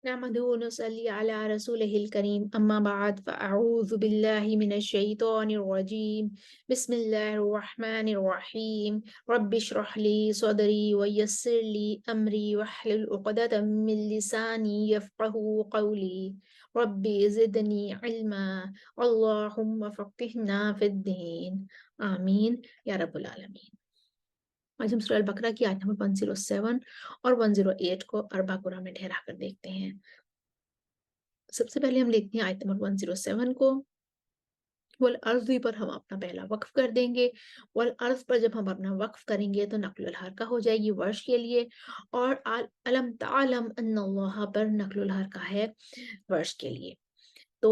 نحمده ونصلي على رسوله الكريم أما بعد فأعوذ بالله من الشيطان الرجيم بسم الله الرحمن الرحيم رب اشرح لي صدري ويسر لي أمري واحلل عقدة من لساني يفقه قولي رب زدني علما اللهم فقهنا في الدين آمين يا رب العالمين. आज हम सूरह अल-बकरा की आयत नंबर 107 और 108 को अरबा कुरान में ठहरा कर देखते हैं। सबसे पहले हम देखते हैं आयत नंबर 107 को। वल अर्ज़ पर हम अपना पहला वक्फ कर देंगे। वल अर्ज़ पर जब हम अपना वक्फ करेंगे तो नक़्लुल हरका हो जाएगी वर्ष के लिए, और अलम तालम अन्नल्लाह पर नक़्लुल हरका है वर्ष के लिए। तो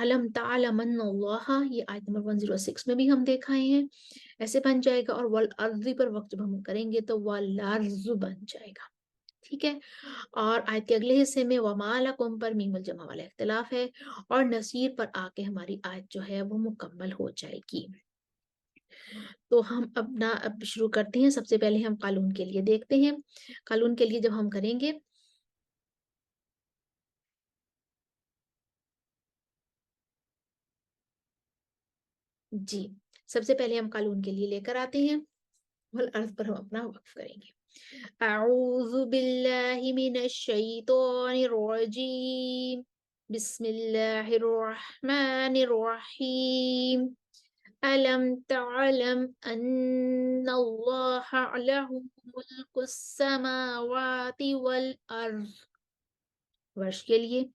अलम तालम अन्नल्लाह ये आयत नंबर 106 में भी हम देखाए हैं, ऐसे बन जाएगा। और वल अर्ज़ पर वक्त जब हम करेंगे तो वल अर्ज़ बन जाएगा, ठीक है। और आयत के अगले हिस्से में वमा लकुम पर मीमुल जमा वाला इख्तिलाफ है, और नसीर पर आके हमारी आयत जो है वो मुकम्मल हो जाएगी। तो हम अपना अब शुरू करते हैं। सबसे पहले हम कानून के लिए देखते हैं। कानून के लिए जब हम करेंगे जी, सबसे पहले हम कानून के लिए लेकर आते हैं। वल अर्ज़ पर हम अपना वक्फ करेंगे। अऊज़ु बिल्लाहि मिनश शैतानिर रजीम बिस्मिल्लाहिर रहमानिर रहीम अलम तअलम अन्नल्लाह लहु मुल्कुस समावाति वल अर्ज़। वर्ष के लिए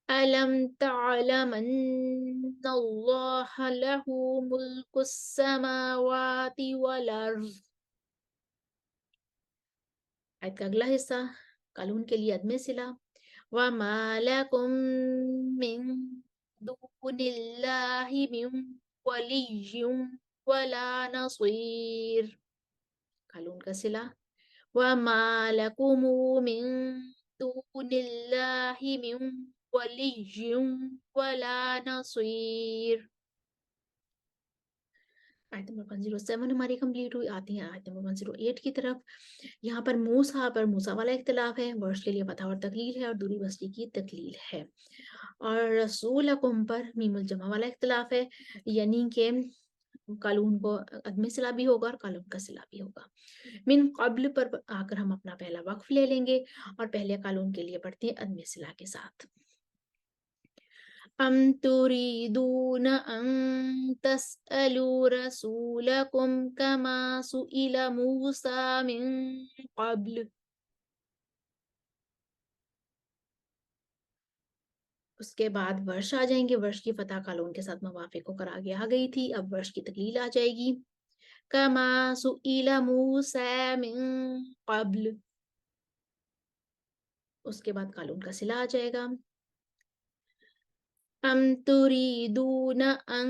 अलम तअलम अन्नल्लाह लहु मुल्कुस समावाति वल अर्ज़। आयत का अगला हिस्सा कानून के लिए अदमे सिला वमा लकुम मिन दुनिल्लाहि मिन वलिय्यिन वला नसीर। कानून का सिला वमा लकुम मिन दुनिल्लाहि मिन वलिय्यिन वला नसीर। आयत नंबर 107 हमारी कंप्लीट हुई। आती हैं आयत नंबर 108 की तरफ। यहाँ पर मूसा वाला इख्तिलाफ है, वर्ष के लिए फतह और तकलील है, और दूरी बसरी की तकलील है। और रसूलकुम पर मीमुल जमा वाला इख्तिलाफ है, यानी कि कालून को अदमे सिला भी होगा और कालून का सिला भी होगा। मिन कब्ल पर आकर हम अपना पहला वक्फ ले लेंगे और पहले कालून के लिए पढ़ते हैं अदमे सिला के साथ। अम तुरीदून अन तसअलू रसूलकुम कमा सुइला मूसा मिन कब्ल। उसके बाद वर्ष आ जाएंगे। वर्ष की फतह कालून के साथ मवाफिक होकर आगे आ गई थी, अब वर्ष की तकलील आ जाएगी। कमा सुइला मूसा मिन कब्ल, उसके बाद कालून का सिला आ जाएगा। अम तुरीदून अन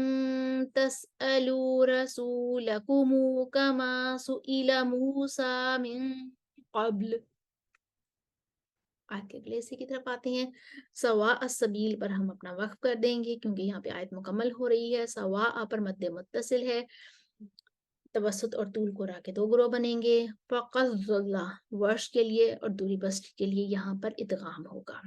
तसअलू रसूलकुम कमा सुइला मूसा मिन कब्ल। आयत के अगले हिस्से की तरफ आते हैं। सवा अस्सबील पर हम अपना वक्फ कर देंगे क्योंकि यहाँ पे आयत मुकम्मल हो रही है। सवा पर मद्दे मुत्तसिल है, तवसत और तूल को राके दो ग्रोह बनेंगे। फ़क़ज़ल्ला वर्ष के लिए और दूरी बस्ट के लिए यहाँ पर इदगाम होगा,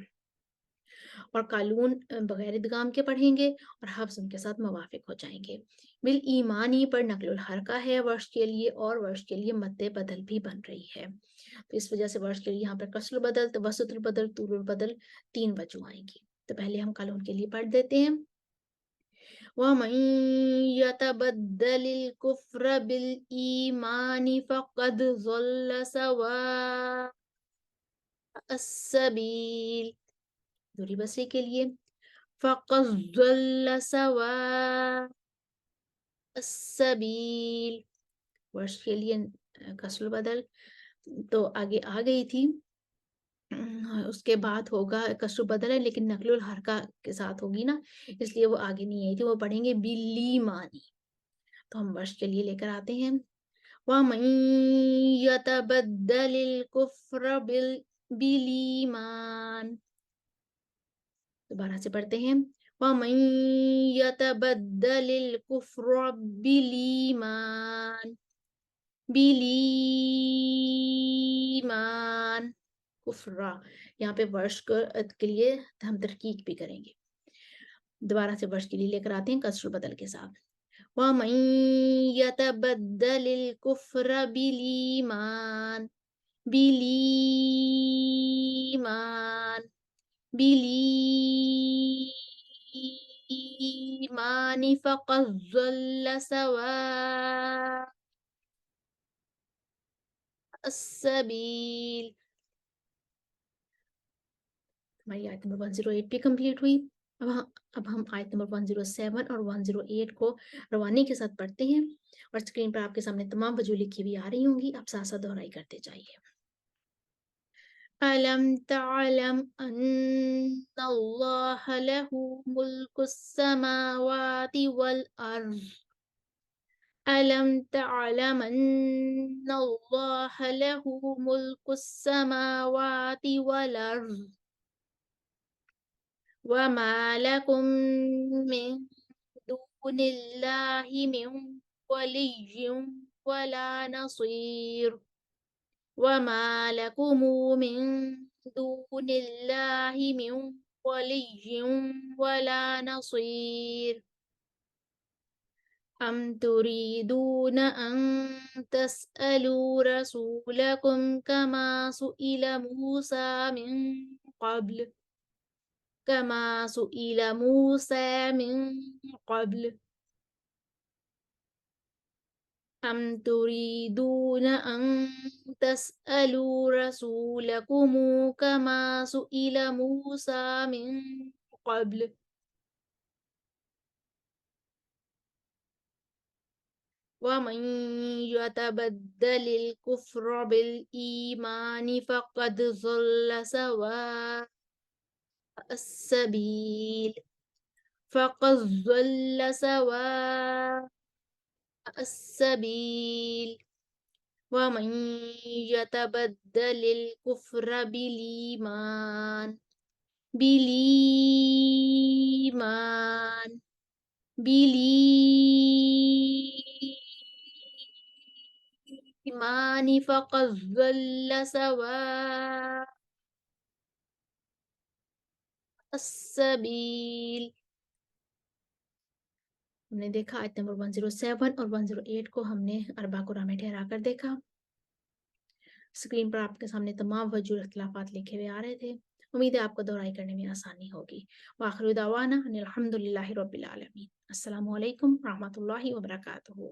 और कालून बगैर इदगाम के पढ़ेंगे और हफ्स उनके साथ मवाफिक हो जाएंगे। बिल ईमानी पर नकलुल हरका है वर्ष के लिए, और वर्ष के लिए मद्दे बदल भी बन रही है, तो इस वजह से वर्ष के लिए यहाँ पर कसरुल बदल, तवसुतुल बदल, तूलुल बदल तीन वजह आएंगी। तो पहले हम कालून के लिए पढ़ देते हैं। वमन यतबद्दलिल कुफ्र बिल ईमानी फ़क़द ज़ल्ल सवाअ अस्सबील। दूरी बसरी के लिए फ़क़द ज़ल्ल सवाअ अस्सबील। वर्ष के लिए कसरुल बदल तो आगे आ गई थी, उसके बाद होगा कसरुल बदल है लेकिन नकलुल हरका के साथ होगी ना, इसलिए वो आगे नहीं आई थी। वो पढ़ेंगे बिली मानी। तो हम वर्ष के लिए लेकर आते हैं। वमन यतबद्दलिल कुफ्र बिल ईमान। दोबारा से पढ़ते हैं। वमन यतबद्दलिल कुफ्र बिल ईमान, बिल ईमान। कुफ्रा। यहाँ पे वर्ष के लिए हम तहकीक भी करेंगे। दोबारा से वर्ष के लिए लेकर आते हैं कसर बदल के साथ। वमन यतबद्दलिल कुफ्र बिलीमान, बिलीमान, बिलीमान फक़द ज़ल्ल सवाअ अस्सबील। हमारी आयत नंबर 108 भी कंप्लीट हुई। अब हम आयत नंबर 107 और 108 को रवानी के साथ पढ़ते हैं और स्क्रीन पर आपके सामने तमाम वजूह लिखी हुई आ रही होंगी, आप साथ साथ दोहराई करते जाइए। अलम तअलम अन्नल्लाह लहू मुल्कुस समावाति वल अर्ज़। अलम तअलम अन्नल्लाह लहू मुल्कुस समावाति वल अर्ज़ वमा लकुम मिन दूनिल्लाहि मिन वलिय्यिन वला नसीर। वमा लकुम मिन दूनिल्लाहि मिन वलिय्यिन वला नसीर। अम तुरीदून अन तस्अलू रसूलकुम कमा सुइला मूसा मिन क़ब्ल कमा सुइला मूसा मिन क़ब्ल। अम तुरीदून अन तस्अलू रसूलकुम कमा सुइला मूसा मिन क़ब्ल वमन यतबद्दलिल कुफ्र बिल ईमानि फ़क़द ज़ल्ल सवाअ अस्सबील। फ़क़द ज़ल्ल सवाअ अस्सबील। वमन यतबद्दलिल कुफ्र बिलीमान बिलीमानि फ़क़द ज़ल्ल सवाअ अस्सबील। हमने देखा आयत नंबर 107 और 108 को हमने अरबा कुरान में ठहरा कर देखा। स्क्रीन पर आपके सामने तमाम वजूह इख्तिलाफात लिखे हुए आ रहे थे। उम्मीद है आपको दोहराई करने में आसानी होगी। वाखिर दावाना अनिल हम्दुलिल्लाहि रब्बिल आलमीन। अस्सलामु अलैकुम रहमतुल्लाहि व बरकातुहू।